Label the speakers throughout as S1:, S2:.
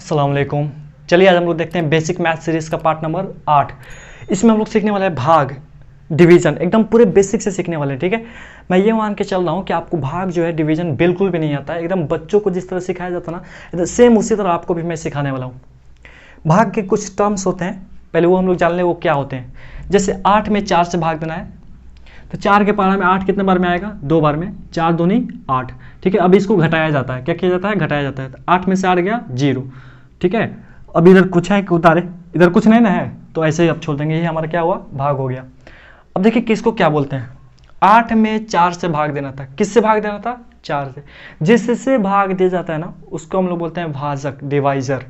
S1: अस्सलाम वालेकुम। चलिए आज हम लोग देखते हैं बेसिक मैथ सीरीज़ का पार्ट नंबर 8। इसमें हम लोग सीखने वाले हैं भाग, डिवीज़न, एकदम पूरे बेसिक से सीखने वाले हैं। ठीक है, मैं ये मान के चल रहा हूँ कि आपको भाग जो है डिवीज़न बिल्कुल भी नहीं आता है। एकदम बच्चों को जिस तरह सिखाया जाता है ना, सेम उसी तरह आपको भी मैं सिखाने वाला हूँ। भाग के कुछ टर्म्स होते हैं, पहले वो हम लोग जान लें वो क्या होते हैं। जैसे 8 में 4 से भाग देना है, तो 4 के पहाड़ा में 8 कितने बार में आएगा? 2 बार में। 4 दूनी 8। ठीक है, अब इसको घटाया जाता है। क्या किया जाता है? घटाया जाता है। तो 8 में से 8 गया 0। ठीक है, अब इधर कुछ है कि उतारे? इधर कुछ नहीं ना है, तो ऐसे ही अब छोड़ देंगे। ये हमारा क्या हुआ? भाग हो गया। अब देखिए किसको क्या बोलते हैं। 8 में 4 से भाग देना था। किससे भाग देना था? 4 से। जिससे भाग दिया जाता है ना, उसको हम लोग बोलते हैं भाजक, डिवाइजर।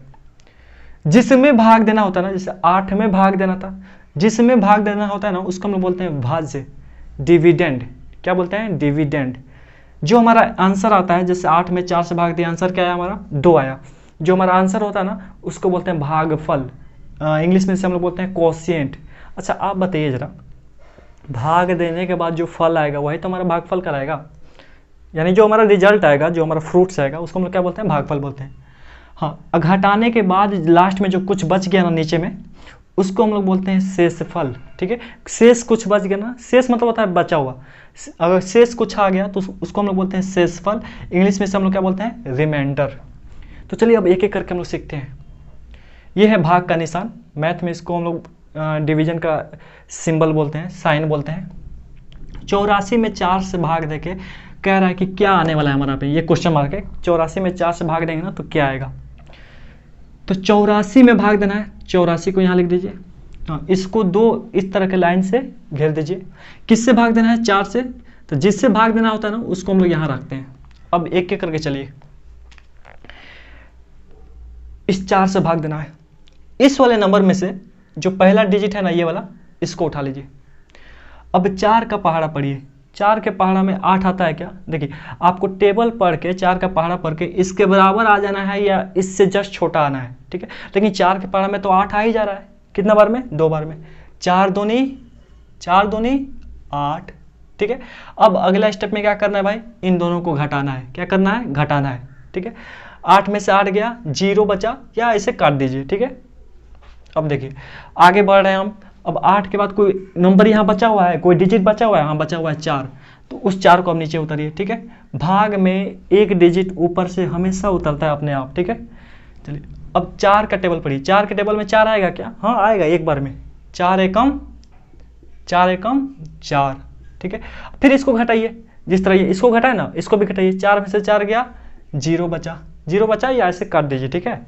S1: जिसमें भाग देना होता है ना, जैसे 8 में भाग देना था, जिसमें भाग देना होता है ना, उसको हम लोग बोलते हैं भाज्य, डिविडेंड। क्या बोलते हैं? डिविडेंड। जो हमारा आंसर आता है, जैसे 8 में 4 से भाग दिया, आंसर क्या आया हमारा? 2 आया। जो हमारा आंसर होता है ना, उसको बोलते हैं भागफल। इंग्लिश में से हम लोग बोलते हैं कोशिएंट। अच्छा आप बताइए जरा, भाग देने के बाद जो फल आएगा वही तो हमारा भागफल कराएगा, यानी जो हमारा रिजल्ट आएगा, जो हमारा फ्रूट्स आएगा, उसको हम लोग क्या बोलते हैं? भागफल बोलते हैं। हाँ, घटाने के बाद लास्ट में जो कुछ बच गया ना नीचे में, उसको हम लोग बोलते हैं शेषफल। ठीक है, शेष कुछ बच गया ना, शेष मतलब होता है बचा हुआ। अगर शेष कुछ आ गया तो उसको हम लोग बोलते हैं शेषफल। इंग्लिश में से हम लोग क्या बोलते हैं? रिमाइंडर। तो चलिए अब एक एक करके हम लोग सीखते हैं। ये है भाग का निशान। मैथ में इसको हम लोग डिवीजन का सिंबल बोलते हैं, साइन बोलते हैं। 84 में 4 से भाग देके कह रहा है कि क्या आने वाला है हमारा पे, ये क्वेश्चन मार्क है। 84 में 4 से भाग देंगे ना तो क्या आएगा? तो 84 में भाग देना है, 84 को यहाँ लिख दीजिए। हाँ, इसको दो इस तरह के लाइन से घेर दीजिए। किससे भाग देना है? 4 से। तो जिससे भाग देना होता है ना, उसको हम लोग यहाँ रखते हैं। अब एक एक करके चलिए। इस 4 से भाग देना है, इस वाले नंबर में से जो पहला डिजिट है ना, ये वाला, इसको उठा लीजिए। अब 4 का पहाड़ा पढ़िए। 4 के पहाड़ा में 8 आता है क्या? देखिए, आपको टेबल पढ़ के 4 का पहाड़ा पढ़ के इसके बराबर आ जाना है या इससे जस्ट छोटा आना है। ठीक है, लेकिन 4 के पहाड़ा में तो 8 आ ही जा रहा है। कितना बार में? 2 बार में। 4 दूनी 8। ठीक है, अब अगला स्टेप में क्या करना है भाई? इन दोनों को घटाना है। क्या करना है? घटाना है। ठीक है, 8 में से 8 गया, 0 बचा, या ऐसे काट दीजिए। ठीक है, अब देखिए आगे बढ़ रहे हैं हम। अब 8 के बाद कोई नंबर यहाँ बचा हुआ है, कोई डिजिट बचा हुआ है? हाँ, बचा हुआ है 4। तो उस 4 को अब नीचे उतारिए। ठीक है, भाग में एक डिजिट ऊपर से हमेशा उतरता है अपने आप। ठीक है, चलिए अब 4 का टेबल पढ़िए। 4 के टेबल में 4 आएगा क्या? हाँ आएगा, एक बार में। 4 एकम 4। ठीक है, फिर इसको घटाइए। जिस तरह ये इसको घटाए ना, इसको भी घटाइए। 4 में से 4 गया, 0 बचा। 0 बचा या ऐसे काट दीजिए। ठीक है,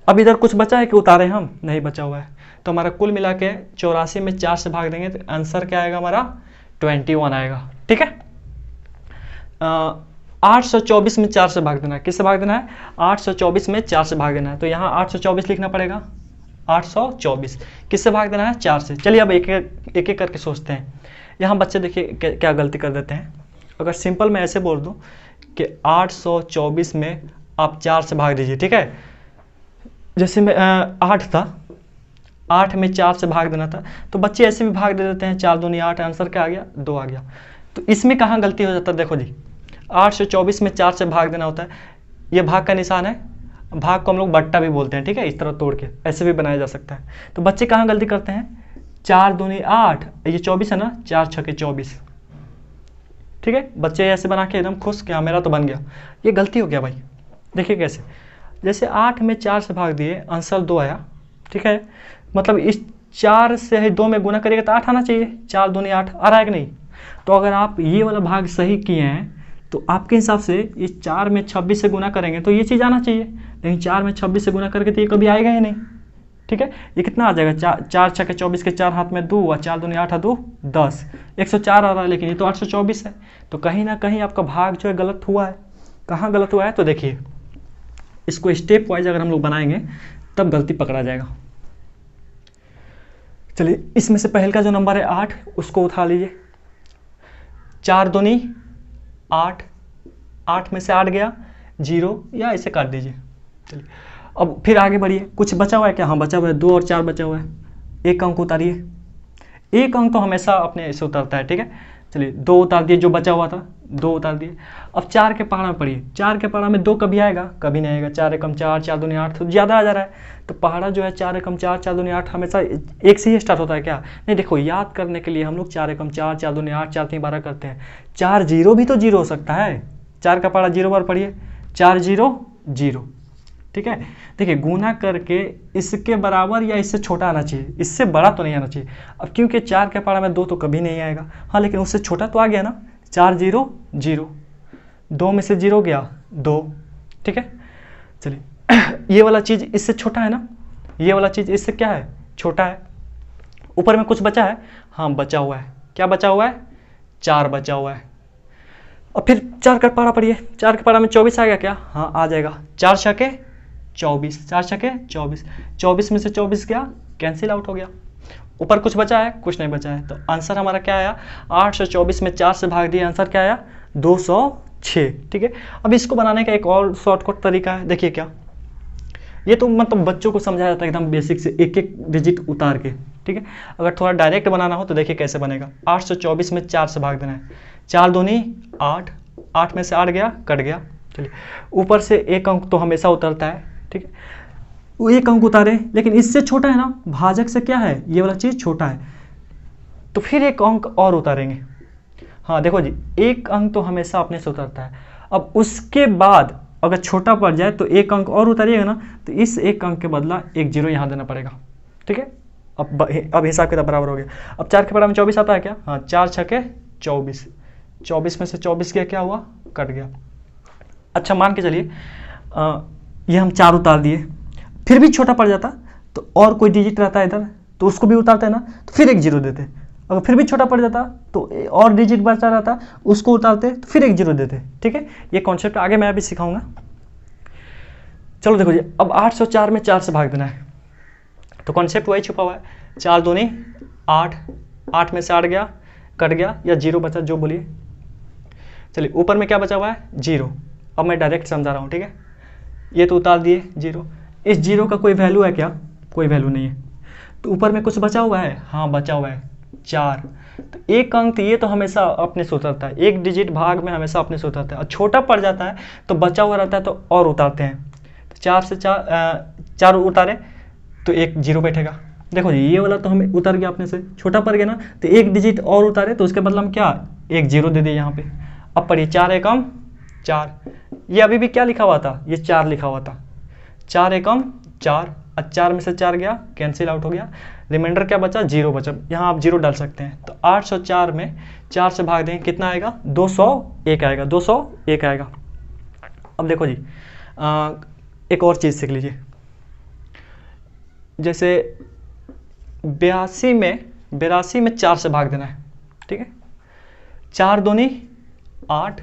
S1: अब इधर कुछ बचा है कि उतारे? हम नहीं बचा हुआ है। तो हमारा कुल मिला के 84 में 4 से भाग देंगे तो आंसर क्या आएगा हमारा? 21 आएगा। ठीक है, 824 में 4 से भाग देना है। किससे भाग देना है? 824 में 4 से भाग देना है। तो यहाँ 824 लिखना पड़ेगा। 824 किससे भाग देना है? 4 से। चलिए अब एक एक करके सोचते हैं। यहाँ बच्चे देखिए क्या गलती कर देते हैं। अगर सिंपल मैं ऐसे बोल दूँ कि 824 में आप 4 से भाग दीजिए। ठीक है, जैसे मैं 8 था, 8 में 4 से भाग देना था, तो बच्चे ऐसे भी भाग दे देते हैं। 4 दूनी 8, आंसर क्या आ गया? 2 आ गया। तो इसमें कहाँ गलती हो जाता है? देखो जी, 824 में 4 से भाग देना होता है। ये भाग का निशान है। भाग को हम लोग बट्टा भी बोलते हैं। ठीक है, इस तरह तोड़ के ऐसे भी बनाया जा सकता है। तो बच्चे कहाँ गलती करते हैं? 4 दूनी 8, ये 24 है ना, 4 छके 24। ठीक है, बच्चे ऐसे बना के एकदम खुश कि हाँ मेरा तो बन गया। ये गलती हो गया भाई। देखिए कैसे, जैसे 8 में 4 से भाग दिए, आंसर 2 आया। ठीक है, मतलब इस 4 से 2 में गुना करिएगा तो 8 आना चाहिए। 4 दूनी 8 आ रहा है कि नहीं? तो अगर आप ये वाला भाग सही किए हैं तो आपके हिसाब से इस 4 में 26 से गुना करेंगे तो ये चीज़ आना चाहिए। लेकिन 4 में 26 से गुना करके तो ये कभी आएगा ही नहीं। ठीक है, ये कितना आ जाएगा? 4 छके 24 के 4 हाथ में 2 और 4 दूनी 8 2 10, 104 आ रहा है, लेकिन ये तो 824 है। तो कहीं ना कहीं आपका भाग जो है गलत हुआ है। कहाँ गलत हुआ है? तो देखिए, इसको स्टेप वाइज अगर हम लोग बनाएंगे तब गलती पकड़ा जाएगा। चलिए, इसमें से पहले का जो नंबर है 8, उसको उठा लीजिए। 4 दूनी 8, 8 में से 8 गया, 0, या ऐसे काट दीजिए। चलिए अब फिर आगे बढ़िए। कुछ बचा हुआ है क्या? हाँ बचा हुआ है, 2 और 4 बचा हुआ है। एक अंक उतारिए। एक अंक तो हमेशा अपने ऐसे उतरता है। ठीक है, चलिए 2 उतार दिए, जो बचा हुआ था 2 उतार दिए। अब 4 के पहाड़ा में पढ़िए, 4 के पहाड़ा में 2 कभी आएगा? कभी नहीं आएगा। 4 एकम 4, 4 दूनी 8, तो ज़्यादा आ जा रहा है। तो पहाड़ा जो है 4 एकम 4, 4 दूनी 8 हमेशा एक से ही स्टार्ट होता है क्या? नहीं, देखो याद करने के लिए हम लोग 4 एकम 4, 4 दूनी 8, 4 3 12 करते हैं। 4 जीरो भी तो जीरो हो सकता है। 4 का पहाड़ा 0 बार पढ़िए, 4 0 0, ठीक है। देखिए गुना करके इसके बराबर या इससे छोटा आना चाहिए, इससे बड़ा तो नहीं आना चाहिए। अब क्योंकि 4 के पहाड़ा में 2 तो कभी नहीं आएगा, हाँ लेकिन उससे छोटा तो आ गया ना। 4 0 0, 2 में से 0 गया 2, ठीक है। चलिए ये वाला चीज़ इससे छोटा है ना, ये वाला चीज़ इससे क्या है? छोटा है। ऊपर में कुछ बचा है? हाँ बचा हुआ है। क्या बचा हुआ है? 4 बचा हुआ है। और फिर 4 का पहाड़ा पढ़िए, 4 के पहाड़ा में 24 आ गया क्या? हाँ आ जाएगा। 4 छके 24, 4 छके 24, 24 में से 24 क्या? कैंसिल आउट हो गया। ऊपर कुछ बचा है? कुछ नहीं बचा है। तो आंसर हमारा क्या आया? 824 में 4 से भाग दिए, आंसर क्या आया? 206, ठीक है। अब इसको बनाने का एक और शॉर्टकट तरीका है, देखिए क्या। ये तो मतलब बच्चों को समझाया जाता है एकदम बेसिक से, एक एक डिजिट उतार के, ठीक है। अगर थोड़ा डायरेक्ट बनाना हो तो देखिए कैसे बनेगा। 824 में 4 से भाग देना है। 4 दूनी 8, 8 में से 8 गया, कट गया। चलिए ऊपर से एक अंक तो हमेशा उतरता है, ठीक है। वो एक अंक उतारे, लेकिन इससे छोटा है ना, भाजक से क्या है? ये वाला चीज़ छोटा है, तो फिर एक अंक और उतारेंगे। हाँ देखो जी, एक अंक तो हमेशा अपने से उतरता है। अब उसके बाद अगर छोटा पड़ जाए तो एक अंक और उतारिएगा ना, तो इस एक अंक के बदला एक जीरो यहाँ देना पड़ेगा, ठीक है। अब हिसाब किताब बराबर हो गया। अब 4 के पहाड़ा में 24 आता है क्या? हाँ 4 छके 24, 24 में से 24 गया, क्या हुआ? कट गया। अच्छा मान के चलिए ये हम 4 उतार दिए, फिर भी छोटा पड़ जाता तो और कोई डिजिट रहता है इधर, तो उसको भी उतारते हैं ना, तो फिर एक जीरो देते। अगर फिर भी छोटा पड़ जाता तो और डिजिट बचा रहता, उसको उतारते तो फिर एक जीरो देते, ठीक है। ये कॉन्सेप्ट आगे मैं अभी सिखाऊंगा। चलो देखो जी, अब 804 में 4 से भाग देना है, तो कॉन्सेप्ट वही छुपा हुआ है। 4 दूनी 8, 8 में से 8 गया, कट गया, या जीरो बचा, जो बोलिए। चलिए ऊपर में क्या बचा हुआ है? जीरो। अब मैं डायरेक्ट समझा रहा हूँ, ठीक है। ये तो उतार दिए जीरो, इस जीरो का कोई वैल्यू है क्या? कोई वैल्यू नहीं है। तो ऊपर में कुछ बचा हुआ है? हाँ बचा हुआ है 4। तो एक अंक ये तो हमेशा अपने से उतरता है, एक डिजिट भाग में हमेशा अपने से उतरता है, और छोटा पड़ जाता है तो बचा हुआ रहता है तो और उतारते हैं। तो 4 से 4 उतारे तो एक जीरो बैठेगा। देखो जी ये वाला तो हमें उतर गया अपने से, छोटा पड़ गया ना, तो एक डिजिट और उतारे तो उसके बदला हम क्या? एक जीरो दे दिए यहाँ पे। अब पढ़िए 4 एकम 4, ये अभी भी क्या लिखा हुआ था? ये 4 लिखा हुआ था। 4 एकम 4, 4 में से 4 गया, कैंसिल आउट हो गया। रिमाइंडर क्या बचा? जीरो बचा। यहाँ आप जीरो डाल सकते हैं। तो 804 में 4 से भाग दें, कितना आएगा? 201 आएगा, 201 आएगा। अब देखो जी एक और चीज़ सीख लीजिए। जैसे 82 में 4 से भाग देना है, ठीक है। 4 दूनी 8,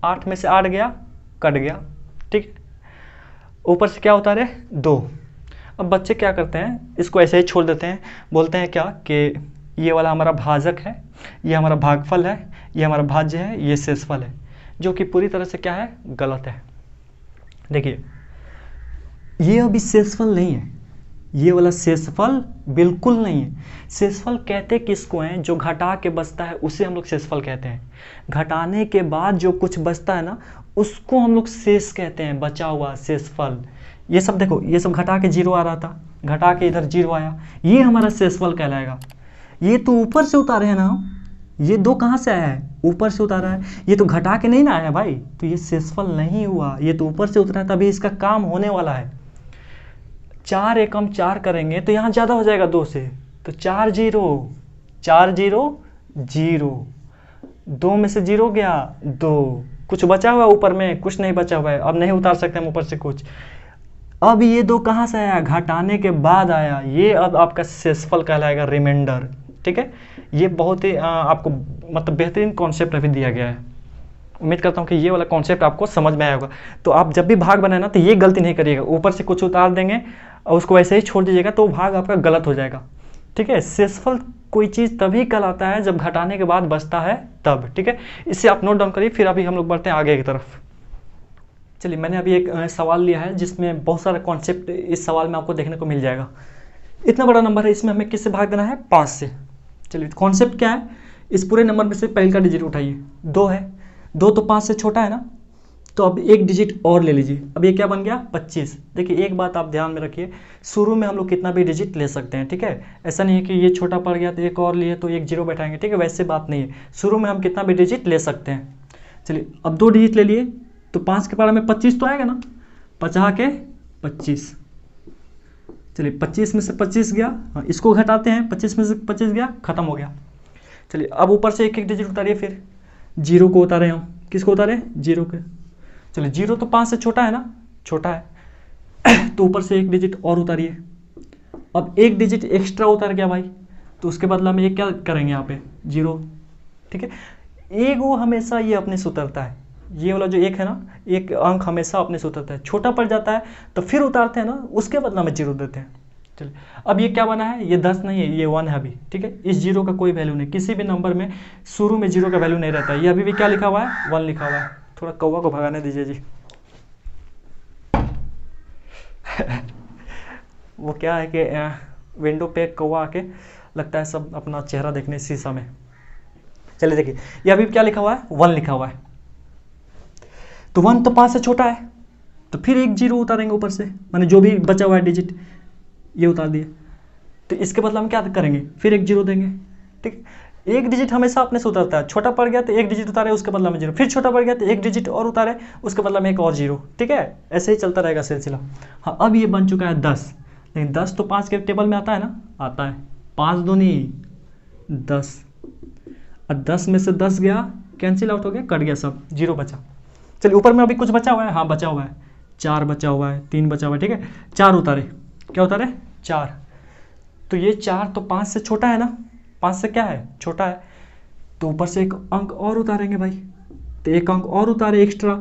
S1: 8 में से 8 गया, कट गया, ठीक। ऊपर से क्या उतारे? 2। अब बच्चे क्या करते हैं, इसको ऐसे ही छोड़ देते हैं, बोलते हैं क्या कि ये वाला हमारा भाजक है, ये हमारा भागफल है, ये हमारा भाज्य है, ये शेषफल है, जो कि पूरी तरह से क्या है? गलत है। देखिए ये अभी शेषफल नहीं है, ये वाला शेषफल बिल्कुल नहीं है। शेषफल कहते किसको हैं? जो घटा के बचता है उसे हम लोग शेषफल कहते हैं। घटाने के बाद जो कुछ बचता है ना, उसको हम लोग शेष कहते हैं, बचा हुआ शेषफल। ये सब देखो, ये सब घटा के जीरो आ रहा था, घटा के इधर जीरो आया, ये हमारा शेषफल कहलाएगा। ये तो ऊपर से उतारे हैं ना, ये 2 कहाँ से आया है? ऊपर से उतारा है। ये तो घटा के नहीं ना आया भाई, तो ये शेषफल नहीं हुआ, ये तो ऊपर से उतरा है, तभी इसका काम होने वाला है। 4 एकम 4 करेंगे तो यहाँ ज़्यादा हो जाएगा 2 से, तो 4 0, 4 0 0, 2 में से 0 गया 2, कुछ बचा हुआ है ऊपर में? कुछ नहीं बचा हुआ है, अब नहीं उतार सकते हम ऊपर से कुछ। अब ये 2 कहाँ से आया? घटाने के बाद आया, ये अब आपका शेषफल कहलाएगा, रिमाइंडर, ठीक है। ये बहुत ही आपको मतलब बेहतरीन कॉन्सेप्ट अभी दिया गया है। उम्मीद करता हूँ कि ये वाला कॉन्सेप्ट आपको समझ में आया होगा। तो आप जब भी भाग बनाए ना, तो ये गलती नहीं करिएगा, ऊपर से कुछ उतार देंगे और उसको ऐसे ही छोड़ दीजिएगा तो भाग आपका गलत हो जाएगा, ठीक है। शेषफल कोई चीज़ तभी कहलाता है जब घटाने के बाद बचता है तब, ठीक है। इससे आप नोट डाउन करिए, फिर अभी हम लोग बढ़ते हैं आगे की तरफ। चलिए मैंने अभी एक सवाल लिया है जिसमें बहुत सारा कॉन्सेप्ट इस सवाल में आपको देखने को मिल जाएगा। इतना बड़ा नंबर है, इसमें हमें किससे भाग देना है? 5 से। चलिए कॉन्सेप्ट क्या है? इस पूरे नंबर में से पहले का डिजिट उठाइए, 2 है, 2 तो 5 से छोटा है ना, तो अब एक डिजिट और ले लीजिए। अब ये क्या बन गया 25। देखिए एक बात आप ध्यान में रखिए, शुरू में हम लोग कितना भी डिजिट ले सकते हैं, ठीक है। ऐसा नहीं है कि ये छोटा पड़ गया तो एक और लिए तो एक जीरो बैठाएंगे, ठीक है, वैसे बात नहीं है। शुरू में हम कितना भी डिजिट ले सकते हैं। चलिए अब 2 डिजिट ले लिए तो 5 के पारा में 25 तो आएगा ना, 50 के 25। चलिए 25 में से 25 गया, हाँ इसको घटाते हैं, 25 में से 25 गया, खत्म हो गया। चलिए अब ऊपर से एक एक डिजिट उतारिए, फिर जीरो को उतारे हम, किसको उतारे, जीरो के। चलिए जीरो तो 5 से छोटा है ना, छोटा है तो ऊपर से एक डिजिट और उतारिए। अब एक डिजिट एक्स्ट्रा उतर गया भाई, तो उसके बदला में ये क्या करेंगे यहाँ पे, जीरो, ठीक है। एक वो हमेशा ये अपने से उतरता है, ये वाला जो एक है ना, एक अंक हमेशा अपने से उतरता है, छोटा पड़ जाता है तो फिर उतारते हैं ना, उसके बदला में जीरो देते हैं। चलिए अब ये क्या बना है, ये 10 नहीं है, ये 1 है अभी, ठीक है। इस जीरो का कोई वैल्यू नहीं, किसी भी नंबर में शुरू में जीरो का वैल्यू नहीं रहता है। ये अभी भी क्या लिखा हुआ है, 1 लिखा हुआ है। थोड़ा कौवा को भगाने दीजिए जी वो क्या है कि विंडो पे कौवा आके लगता है सब अपना चेहरा देखने शीशा में। चलिए देखिए ये अभी क्या लिखा हुआ है, 1 लिखा हुआ है, तो 1 तो 5 से छोटा है, तो फिर एक जीरो उतारेंगे ऊपर से, माने जो भी बचा हुआ है डिजिट ये उतार दिए, तो इसके बदला हम क्या करेंगे, फिर एक जीरो देंगे, ठीक। एक डिजिट हमेशा अपने से उतरता है, छोटा पड़ गया तो एक डिजिट उतारे, उसके बदला में जीरो, फिर छोटा पड़ गया तो एक डिजिट और उतारे, उसके बदला में एक और जीरो, ठीक है। ऐसे ही चलता रहेगा सिलसिला। हाँ अब ये बन चुका है 10, लेकिन 10 तो 5 के टेबल में आता है ना, आता है, 5 दूनी 10, और 10 में से 10 गया, कैंसिल आउट हो गया, कट गया सब, जीरो बचा। चलिए ऊपर में अभी कुछ बचा हुआ है, हाँ बचा हुआ है, 4 बचा हुआ है, 3 बचा हुआ है, ठीक है। 4 उतारे, क्या उतारे, 4, तो ये 4 तो 5 से छोटा है ना, 5 से क्या है, छोटा है, तो ऊपर से एक अंक और उतारेंगे भाई, तो एक अंक और उतारे एक्स्ट्रा,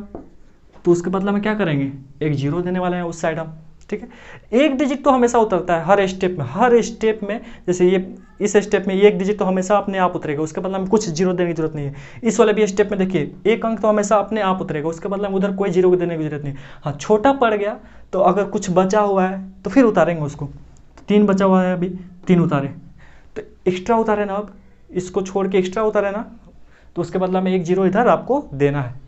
S1: तो उसके बदला में क्या करेंगे, एक जीरो देने वाले हैं उस साइड हम, ठीक है। एक डिजिट तो हमेशा उतरता है हर स्टेप में, हर स्टेप में, जैसे ये इस स्टेप में एक डिजिट तो हमेशा अपने आप उतरेगा, उसके बदला में कुछ जीरो देने की जरूरत नहीं है। इस वाले भी स्टेप में देखिए एक अंक तो हमेशा अपने आप उतरेगा, उसके बदला में उधर कोई जीरो देने की जरूरत नहीं। हाँ छोटा पड़ गया तो अगर कुछ बचा हुआ है तो फिर उतारेंगे उसको, 3 बचा हुआ है अभी, 3 उतारे, तो एक्स्ट्रा उतारे ना, अब इसको छोड़ के एक्स्ट्रा उतारे ना, तो उसके बदला में एक जीरो इधर आपको देना है।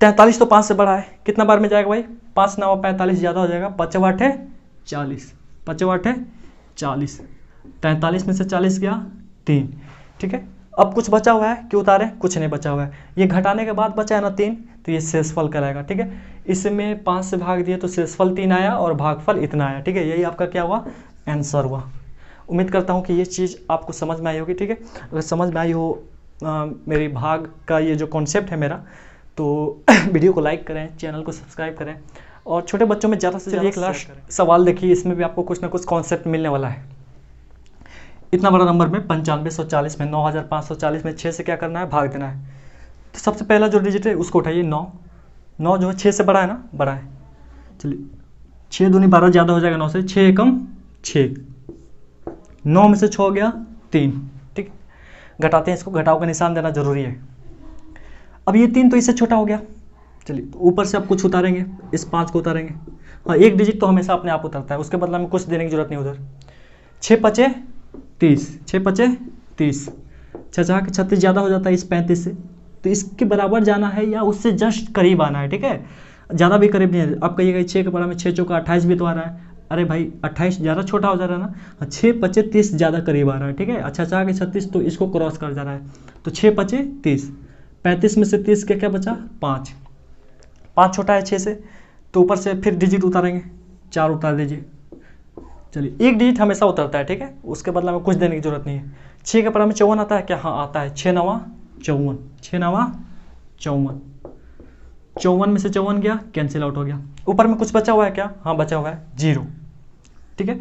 S1: 43 तो 5 से बड़ा है, कितना बार में जाएगा भाई, 5 9 45 ज़्यादा हो जाएगा, 5 8 है 40, 5 8 है 40, 43 में से 40 गया 3, ठीक है। अब कुछ बचा हुआ है, क्यों उतारे, कुछ नहीं बचा हुआ है, ये घटाने के बाद बचा है ना 3, तो ये शेषफल कराएगा, ठीक है। इसमें 5 से भाग दिए तो शेषफल 3 आया और भागफल इतना आया, ठीक है। यही आपका क्या हुआ, आंसर हुआ। उम्मीद करता हूँ कि ये चीज़ आपको समझ में आई होगी, ठीक है। अगर समझ में आई हो मेरी भाग का ये जो कॉन्सेप्ट है मेरा, तो वीडियो को लाइक करें, चैनल को सब्सक्राइब करें, और छोटे बच्चों में ज़्यादा से ज़्यादा एक लास्ट सवाल देखिए, इसमें भी आपको कुछ ना कुछ कॉन्सेप्ट मिलने वाला है। इतना बड़ा नंबर में 9540 में 9540 में 6 से क्या करना है, भाग देना है। तो सबसे पहला जो डिजिट है उसको उठाइए, 9, 9 जो है 6 से बड़ा है ना, बड़ा है। चलिए 6 दूनी 12 ज़्यादा हो जाएगा 9 से, 6 एकम 6, 9 में से 6 हो गया 3, ठीक। घटाते हैं इसको, घटाओ का निशान देना जरूरी है। अब ये 3 तो इससे छोटा हो गया, चलिए तो ऊपर से अब कुछ उतारेंगे, इस 5 को उतारेंगे। हाँ एक डिजिट तो हमेशा अपने आप उतरता है, उसके बदला में कुछ देने की जरूरत नहीं उधर। 6 5 30, 6 5 30, 6 के 36 ज़्यादा हो जाता है इस 35 से, तो इसके बराबर जाना है या उससे जस्ट करीब आना है, ठीक है। ज़्यादा भी करीब नहीं है। आप कहिएगा 6 के बराबर में 6 चौका 28 भी तो आ रहा है, अरे भाई 28 ज़्यादा छोटा हो जा रहा है ना, 6 5 30 ज़्यादा करीब आ रहा है, ठीक है। अच्छा 4 के 36 तो इसको क्रॉस कर जा रहा है, तो 6 5 30, 35 में से 30 क्या बचा, 5, 5 छोटा है 6 से, तो ऊपर से फिर डिजिट उतारेंगे, 4 उतार दीजिए। चलिए एक डिजिट हमेशा उतरता है, ठीक है, उसके बदला में कुछ देने की जरूरत नहीं है। 6 के बराबर में 54 आता है क्या, हाँ आता है, 6 9 54, 6 9 54, 54 में से 54 गया, कैंसिल आउट हो गया। ऊपर में कुछ बचा हुआ है क्या, हाँ बचा हुआ है 0, ठीक है।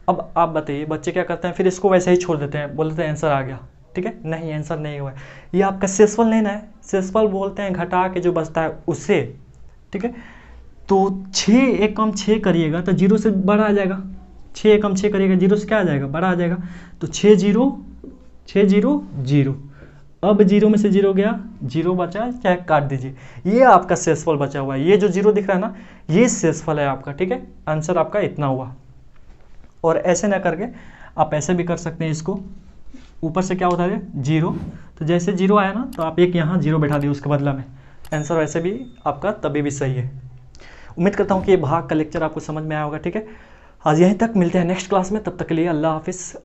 S1: अब आप बताइए बच्चे क्या करते हैं, फिर इसको वैसे ही छोड़ देते हैं, बोलते हैं आंसर आ गया, ठीक है। नहीं आंसर नहीं हुआ है, ये आपका शेषफल नहीं ना है, शेषफल बोलते हैं घटा के जो बचता है उससे, ठीक है। तो 6 एकम 6 करिएगा तो 0 से बड़ा आ जाएगा, 6 एकम 6 करिएगा 0 से क्या आ जाएगा, बड़ा आ जाएगा, तो 6 0 0। अब 0 में से 0 गया, 0 बचा, चाहे काट दीजिए, ये आपका शेषफल बचा हुआ है। ये जो 0 दिख रहा है ना, ये शेषफल है आपका, ठीक है। आंसर आपका इतना हुआ। और ऐसे ना करके आप ऐसे भी कर सकते हैं इसको, ऊपर से क्या होता है 0, तो जैसे 0 आया ना तो आप एक यहाँ 0 बैठा दिए उसके बदला में, आंसर वैसे भी आपका तभी भी सही है। उम्मीद करता हूँ कि ये भाग का लेक्चर आपको समझ में आया होगा। ठीक है, आज यहीं तक, मिलते हैं नेक्स्ट क्लास में, तब तक के लिए अल्लाह हाफिज़।